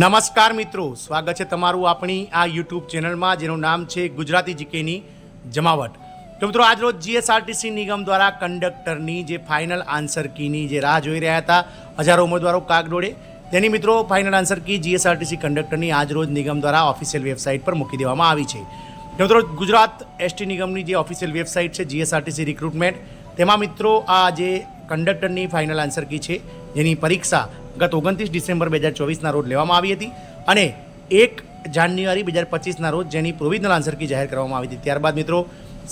નમસ્કાર મિત્રો, સ્વાગત છે તમારું આપણી આ યુટ્યુબ ચેનલમાં જેનું નામ છે ગુજરાતી જીકેની જમાવટ। તો મિત્રો આજરોજ જીએસઆરટીસી નિગમ દ્વારા કંડક્ટરની જે ફાઇનલ આન્સર કીની જે રાહ જોઈ રહ્યા હતા હજારો ઉમેદવારો કાગડોળે, તેની મિત્રો ફાઇનલ આન્સર કી જીએસઆરટીસી કંડક્ટરની આજરોજ નિગમ દ્વારા ઓફિશિયલ વેબસાઇટ પર મૂકી દેવામાં આવી છે। તો મિત્રો ગુજરાત એસટી નિગમની જે ઓફિશિયલ વેબસાઇટ છે જીએસઆરટીસી રિક્રુટમેન્ટ, તેમાં મિત્રો આ જે કંડક્ટરની ફાઇનલ આન્સર કી છે જેની પરીક્ષા ગત 29 ડિસેમ્બર 2024ના રોજ લેવામાં આવી હતી અને 1 જાન્યુઆરી 2025ના રોજ જેની પ્રોવિઝનલ આન્સર કી જાહેર કરવામાં આવી હતી। ત્યારબાદ મિત્રો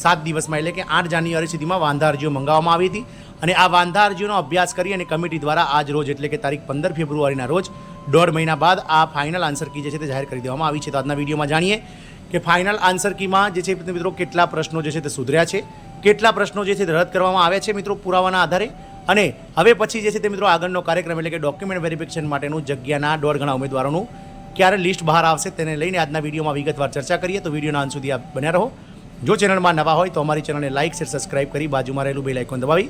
7 દિવસમાં એટલે કે 8 જાન્યુઆરી સુધીમાં વાંધા અરજીઓ મંગાવવામાં આવી હતી અને આ વાંધા અરજીઓનો અભ્યાસ કરી અને કમિટી દ્વારા આજ રોજ એટલે કે તારીખ 15 ફેબ્રુઆરીના રોજ 1.5 મહિના બાદ આ ફાઇનલ આન્સર કી જે છે તે જાહેર કરી દેવામાં આવી છે। તો આજના વિડીયોમાં જાણીએ કે ફાઇનલ આન્સર કીમાં જે છે મિત્રો કેટલા પ્રશ્નો જે છે તે સુધર્યા છે, કેટલા પ્રશ્નો જે છે તે રદ કરવામાં આવ્યા છે મિત્રો પુરાવાના આધારે, અને હવે પછી જે છે તે મિત્રો આગળનો કાર્યક્રમ એટલે કે ડોક્યુમેન્ટ વેરિફિકેશન માટેનું જગ્યાના 1.5 ગણા ઉમેદવારોનું ક્યારે લિસ્ટ બહાર આવશે તેને લઈને આજના વિડીયોમાં વિગતવાર ચર્ચા કરીએ। તો વિડીયોના અંત સુધી આપ બન્યા રહો। જો ચેનલમાં નવા હોય તો અમારી ચેનલને લાઇક, શેર, સબસ્ક્રાઇબ કરી બાજુમાં રહેલું બેલ આઇકોન દબાવી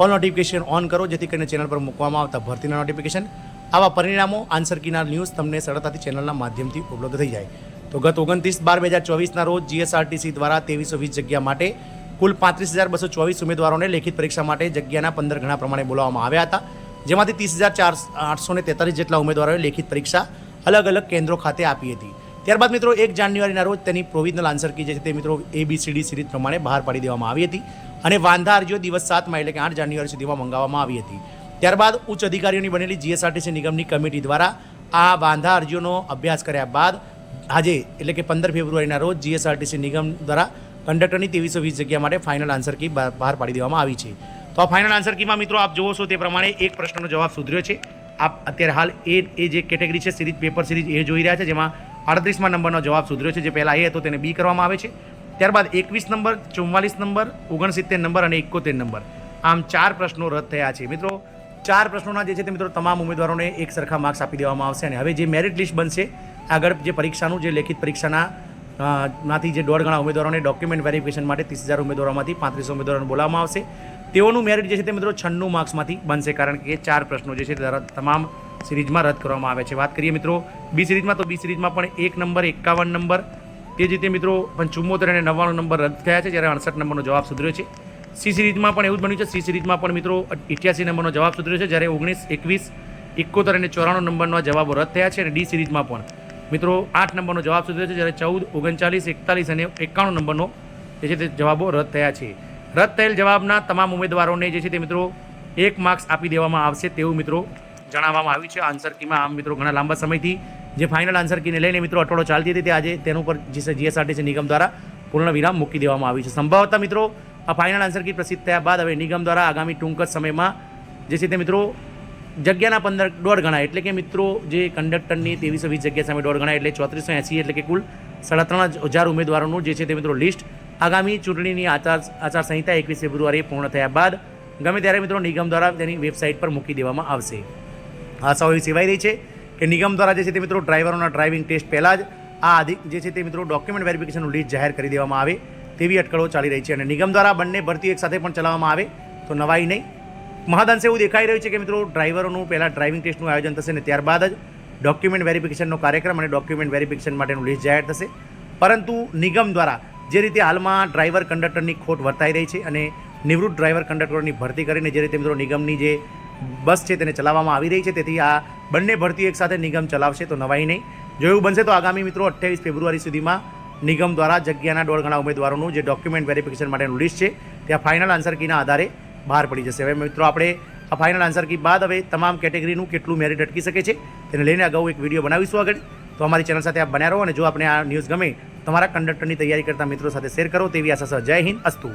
ઓલ નોટિફિકેશન ઓન કરો, જેથી કરીને ચેનલ પર મૂકવામાં આવતા ભરતીના નોટિફિકેશન, આવા પરિણામો, આન્સર કીના ન્યૂઝ તમને સરળતાથી ચેનલના માધ્યમથી ઉપલબ્ધ થઈ જાય। તો ગત 29/12/2024ના રોજ જીએસઆરટીસી દ્વારા 2320 જગ્યા માટે કુલ 35,224 ઉમેદવારોને લેખિત પરીક્ષા માટે જગ્યાના 15 ગણા પ્રમાણે બોલાવવામાં આવ્યા હતા, જેમાંથી 30,843 જેટલા ઉમેદવારોએ લેખિત પરીક્ષા અલગ અલગ કેન્દ્રો ખાતે આપી હતી। ત્યારબાદ મિત્રો 1 જાન્યુઆરીના રોજ તેની પ્રોવિઝનલ આન્સર કી જે છે તે મિત્રો ABCD સિરીઝ પ્રમાણે બહાર પાડી દેવામાં આવી હતી અને વાંધા અરજીઓ દિવસ 7માં એટલે કે 8 જાન્યુઆરી સુધીમાં મંગાવવામાં આવી હતી। ત્યારબાદ ઉચ્ચ અધિકારીઓની બનેલી જીએસઆરટીસી નિગમની કમિટી દ્વારા આ વાંધા અરજીઓનો અભ્યાસ કર્યા બાદ આજે એટલે કે 15 ફેબ્રુઆરીના રોજ જીએસઆરટીસી નિગમ દ્વારા કંડક્ટરની 2320 જગ્યા માટે ફાઇનલ આન્સર કી બહાર પાડી દેવામાં આવી છે। તો આ ફાઇનલ આન્સર કીમાં મિત્રો આપ જુઓ છો તે પ્રમાણે એક પ્રશ્નનો જવાબ સુધર્યો છે। આપ અત્યારે હાલ એ જે કેટેગરી છે સિરીઝ પેપર સિરીઝ એ જોઈ રહ્યા છે, જેમાં 38મા નંબરનો જવાબ સુધર્યો છે, જે પહેલાં એ હતો તેને બી કરવામાં આવે છે। ત્યારબાદ 21 નંબર, 44 નંબર, 69 નંબર અને 71 નંબર, આમ 4 પ્રશ્નો રદ થયા છે। મિત્રો 4 પ્રશ્નોના જે છે તે મિત્રો તમામ ઉમેદવારોને એક સરખા માર્ક્સ આપી દેવામાં આવશે અને હવે જે મેરિટ લિસ્ટ બનશે આગળ જે પરીક્ષાનું જે લેખિત પરીક્ષાના માંથી જે 1.5 ગણા ઉમેદવારોને ડોક્યુમેન્ટ વેરિફિકેશન માટે 30,000 ઉમેદવારોમાંથી 3500 ઉમેદવારોને બોલાવવામાં આવશે। તેઓનું મેરિટ જે છે તે મિત્રો 96 માર્ક્સમાંથી બનશે, કારણ કે 4 પ્રશ્નો જે છે તે તમામ સિરીઝમાં રદ કરવામાં આવે છે। વાત કરીએ મિત્રો બી સિરીઝમાં, તો બી સિરીઝમાં પણ 1 નંબર, 51 નંબર, તે જ રીતે મિત્રો 75 અને 99 નંબર રદ થયા છે, જ્યારે 68 નંબરનો જવાબ સુધર્યો છે। સી સિરીઝમાં પણ એવું જ બન્યું છે। સી સિરીઝમાં પણ મિત્રો 88 નંબરનો જવાબ સુધર્યો છે, જ્યારે 19, 21, 71 અને 94 નંબરના જવાબો રદ થયા છે। અને ડી સિરીઝમાં પણ મિત્રો 8 નંબરનો જવાબ સુધર્યો છે, જ્યારે 14, 39, 41 અને 91 નંબરનો જે છે તે જવાબો રદ થયા છે। રદ થયેલ જવાબના તમામ ઉમેદવારોને જે છે તે મિત્રો 1 માર્ક્સ આપી દેવામાં આવશે તેવું મિત્રો જણાવવામાં આવ્યું છે આન્સર કીમાં। આમ મિત્રો ઘણા લાંબા સમયથી જે ફાઇનલ આન્સર કીને લઈને મિત્રો અટવાડો ચાલતી હતી, તે આજે તેનું પર જીએસઆરટીસી નિગમ દ્વારા પૂર્ણ વિરામ મૂકી દેવામાં આવ્યું છે। સંભવતઃ મિત્રો આ ફાઇનલ આન્સર કી પ્રસિદ્ધ થયા બાદ હવે નિગમ દ્વારા આગામી ટૂંક જ સમયમાં જે છે તે મિત્રો જગ્યાના 1.5 ગણા એટલે કે મિત્રો જે કંડક્ટરની 2320 જગ્યા સામે 1.5 ગણા એટલે 3480 એટલે કે કુલ 3,500 ઉમેદવારોનું જે છે તે મિત્રો લિસ્ટ આગામી ચૂંટણીની આચારસંહિતા 21 ફેબ્રુઆરીએ પૂર્ણ થયા બાદ ગમે ત્યારે મિત્રો નિગમ દ્વારા તેની વેબસાઇટ પર મૂકી દેવામાં આવશે। આશાઓ એવી સેવાઈ રહી છે કે નિગમ દ્વારા જે છે તે મિત્રો ડ્રાઈવરોના ડ્રાઇવિંગ ટેસ્ટ પહેલાં જ આ જે છે તે મિત્રો ડોક્યુમેન્ટ વેરિફિકેશનનું લિસ્ટ જાહેર કરી દેવામાં આવે તેવી અટકળો ચાલી રહી છે અને નિગમ દ્વારા બંને ભરતી એક સાથે પણ ચલાવવામાં આવે તો નવાઈ નહીં। મહદઅંશે એવું દેખાઈ રહ્યું છે કે મિત્રો ડ્રાઈવરોનું પહેલાં ડ્રાઇવિંગ ટેસ્ટનું આયોજન થશે અને ત્યારબાદ જ ડોક્યુમેન્ટ વેરિફિકેશનનો કાર્યક્રમ અને ડોક્યુમેન્ટ વેરિફિકેશન માટેનું લિસ્ટ જાહેર થશે। પરંતુ નિગમ દ્વારા જે રીતે હાલમાં ડ્રાઈવર કંડક્ટરની ખોટ વર્તાઈ રહી છે અને નિવૃત્ત ડ્રાઈવર કંડક્ટરોની ભરતી કરીને જે રીતે મિત્રો નિગમની જે બસ છે તેને ચલાવવામાં આવી રહી છે, તેથી આ બંને ભરતી એક સાથે નિગમ ચલાવશે તો નવાઈ નહીં। જો એવું બનશે તો આગામી મિત્રો 28 ફેબ્રુઆરી સુધીમાં નિગમ દ્વારા જગ્યાના 1.5 ગણા ઉમેદવારોનું જે ડોક્યુમેન્ટ વેરિફિકેશન માટેનું લિસ્ટ છે ત્યાં ફાઇનલ આન્સર કીના આધારે બહાર પડી જશે। હવે મિત્રો આપણે આ ફાઇનલ આન્સર કી બાદ હવે તમામ કેટેગરીનું કેટલું મેરિટ અટકી શકે છે તેને લઈને અગાઉ એક વિડીયો બનાવીશું આગળ, તો અમારી ચેનલ સાથે આપ બન્યા રહો અને જો આપણે આ ન્યૂઝ ગમે તમારા કંડક્ટરની તૈયારી કરતા મિત્રો સાથે શેર કરો તેવી આશા સહ જય હિન્દ, અસ્તુ।